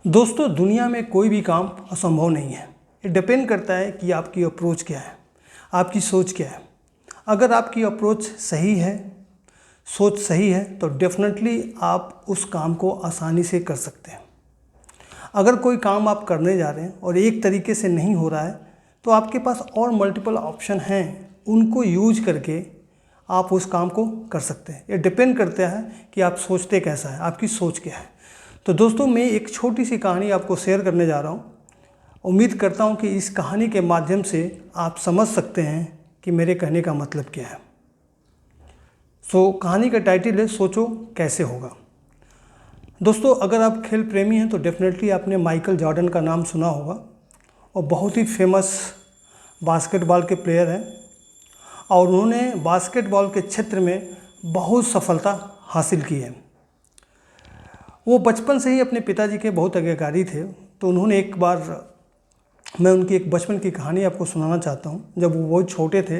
दोस्तों, दुनिया में कोई भी काम असंभव नहीं है। ये डिपेंड करता है कि आपकी अप्रोच क्या है, आपकी सोच क्या है। अगर आपकी अप्रोच सही है, सोच सही है, तो डेफिनेटली आप उस काम को आसानी से कर सकते हैं। अगर कोई काम आप करने जा रहे हैं और एक तरीके से नहीं हो रहा है, तो आपके पास और मल्टीपल ऑप्शन हैं, उनको यूज करके आप उस काम को कर सकते हैं। ये डिपेंड करता है कि आप सोचते कैसा है, आपकी सोच क्या है। तो दोस्तों, मैं एक छोटी सी कहानी आपको शेयर करने जा रहा हूँ। उम्मीद करता हूँ कि इस कहानी के माध्यम से आप समझ सकते हैं कि मेरे कहने का मतलब क्या है। कहानी का टाइटल है सोचो कैसे होगा। दोस्तों, अगर आप खेल प्रेमी हैं तो डेफिनेटली आपने माइकल जॉर्डन का नाम सुना होगा। और बहुत ही फेमस बास्केटबॉल के प्लेयर हैं और उन्होंने बास्केटबॉल के क्षेत्र में बहुत सफलता हासिल की है। वो बचपन से ही अपने पिताजी के बहुत आज्ञाकारी थे। तो उन्होंने एक बार, मैं उनकी एक बचपन की कहानी आपको सुनाना चाहता हूँ। जब वो बहुत छोटे थे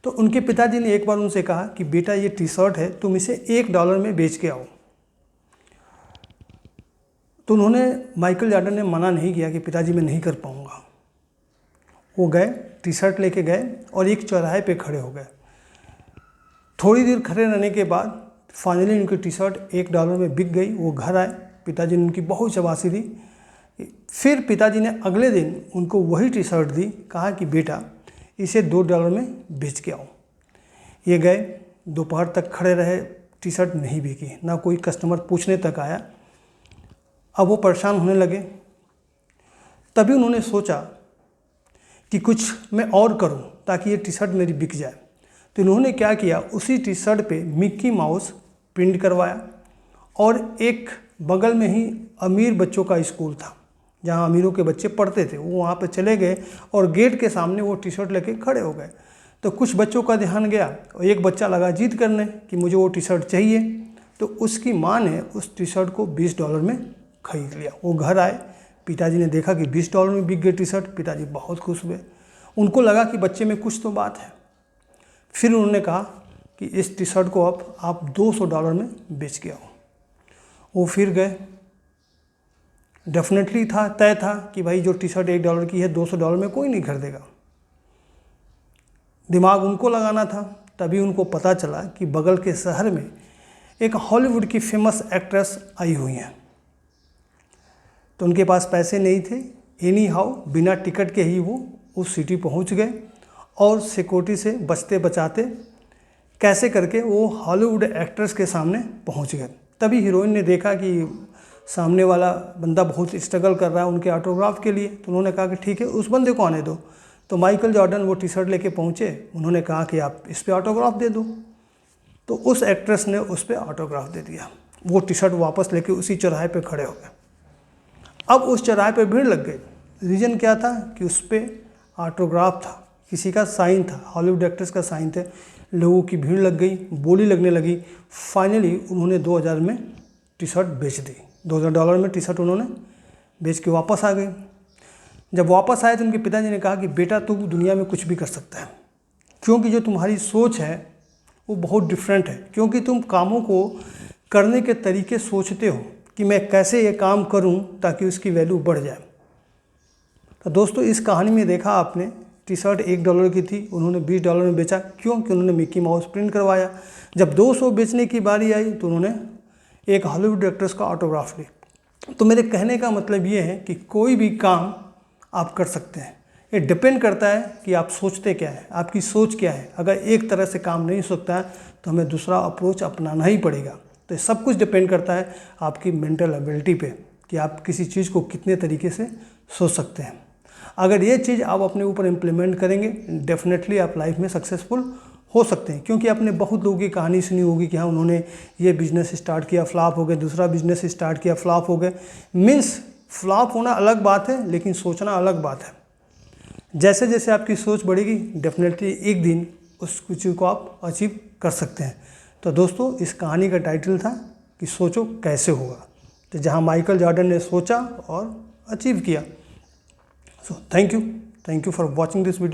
तो उनके पिताजी ने एक बार उनसे कहा कि बेटा, ये टी शर्ट है, तुम इसे $1 में बेच के आओ। तो उन्होंने, माइकल जॉर्डन ने मना नहीं किया कि पिताजी मैं नहीं कर पाऊँगा। वो गए, टी शर्ट लेके गए और एक चौराहे पे खड़े हो गए। थोड़ी देर खड़े रहने के बाद फाइनली उनकी टी शर्ट $1 में बिक गई। वो घर आए, पिताजी ने उनकी बहुत शाबाशी दी। फिर पिताजी ने अगले दिन उनको वही टी शर्ट दी, कहा कि बेटा इसे $2 में बेच के आओ। ये गए, दोपहर तक खड़े रहे, टी शर्ट नहीं बिकी, ना कोई कस्टमर पूछने तक आया। अब वो परेशान होने लगे। तभी उन्होंने सोचा कि कुछ मैं और करूं ताकि ये टी शर्ट मेरी बिक जाए। तो इन्होंने क्या किया, उसी टी शर्ट पे मिक्की माउस प्रिंट करवाया और एक बगल में ही अमीर बच्चों का स्कूल था जहां अमीरों के बच्चे पढ़ते थे। वो वहाँ पे चले गए और गेट के सामने वो टी शर्ट लेके खड़े हो गए। तो कुछ बच्चों का ध्यान गया और एक बच्चा लगा जिद करने कि मुझे वो टी शर्ट चाहिए। तो उसकी माँ ने उस टी शर्ट को $20 में खरीद लिया। वो घर आए, पिताजी ने देखा कि $20 में बिक गई टी शर्ट। पिताजी बहुत खुश हुए, उनको लगा कि बच्चे में कुछ तो बात है। फिर उन्होंने कहा कि इस टी शर्ट को अब आप $200 में बेच के आओ। वो फिर गए। डेफिनेटली तय था कि भाई जो टी शर्ट $1 की है $200 में कोई नहीं खरीदेगा। दिमाग उनको लगाना था। तभी उनको पता चला कि बगल के शहर में एक हॉलीवुड की फेमस एक्ट्रेस आई हुई हैं। तो उनके पास पैसे नहीं थे। एनी हाउ बिना टिकट के ही वो उस सिटी पहुंच गए और सिक्योरिटी से बचते बचाते कैसे करके वो हॉलीवुड एक्ट्रेस के सामने पहुंच गए। तभी हीरोइन ने देखा कि सामने वाला बंदा बहुत स्ट्रगल कर रहा है उनके ऑटोग्राफ के लिए। तो उन्होंने कहा कि ठीक है, उस बंदे को आने दो। तो माइकल जॉर्डन वो टी शर्ट लेके पहुँचे। उन्होंने कहा कि आप इस पर ऑटोग्राफ दे दो। तो उस एक्ट्रेस ने उस पर ऑटोग्राफ दे दिया। वो टी शर्ट वापस लेके उसी चौराहे पर खड़े हो गए। अब उस चौराहे पर भीड़ लग गई। रीज़न क्या था कि उस पर ऑटोग्राफ था, किसी का साइन था, हॉलीवुड एक्ट्रेस का साइन थे। लोगों की भीड़ लग गई, बोली लगने लगी। फाइनली उन्होंने 2000 में टी शर्ट बेच दी। $2000 में टी शर्ट उन्होंने बेच के वापस आ गए। जब वापस आए तो उनके पिताजी ने कहा कि बेटा, तू दुनिया में कुछ भी कर सकता है, क्योंकि जो तुम्हारी सोच है वो बहुत डिफरेंट है। क्योंकि तुम कामों को करने के तरीके सोचते हो कि मैं कैसे ये काम करूं ताकि उसकी वैल्यू बढ़ जाए। तो दोस्तों, इस कहानी में देखा आपने, टी शर्ट $1 की थी, उन्होंने $20 में बेचा। क्यों? कि उन्होंने मिक्की माउस प्रिंट करवाया। जब 200 बेचने की बारी आई तो उन्होंने एक हॉलीवुड एक्ट्रेस का ऑटोग्राफ ली। तो मेरे कहने का मतलब ये है कि कोई भी काम आप कर सकते हैं। ये डिपेंड करता है कि आप सोचते क्या है, आपकी सोच क्या है। अगर एक तरह से काम नहीं सोचता है तो हमें दूसरा अप्रोच अपनाना ही पड़ेगा। तो सब कुछ डिपेंड करता है आपकी मेंटल एबिलिटी पे कि आप किसी चीज़ को कितने तरीके से सोच सकते हैं। अगर ये चीज़ आप अपने ऊपर इम्प्लीमेंट करेंगे, डेफिनेटली आप लाइफ में सक्सेसफुल हो सकते हैं। क्योंकि आपने बहुत लोगों की कहानी सुनी होगी कि हाँ, उन्होंने ये बिज़नेस स्टार्ट किया, फ्लॉप हो गए, दूसरा बिज़नेस स्टार्ट किया, फ्लॉप हो गए। मीन्स फ्लॉप होना अलग बात है, लेकिन सोचना अलग बात है। जैसे जैसे आपकी सोच बढ़ेगी, डेफिनेटली एक दिन उस चीज़ को आप अचीव कर सकते हैं। तो दोस्तों, इस कहानी का टाइटल था कि सोचो कैसे होगा। तो जहाँ माइकल जॉर्डन ने सोचा और अचीव किया। So thank you for watching this video.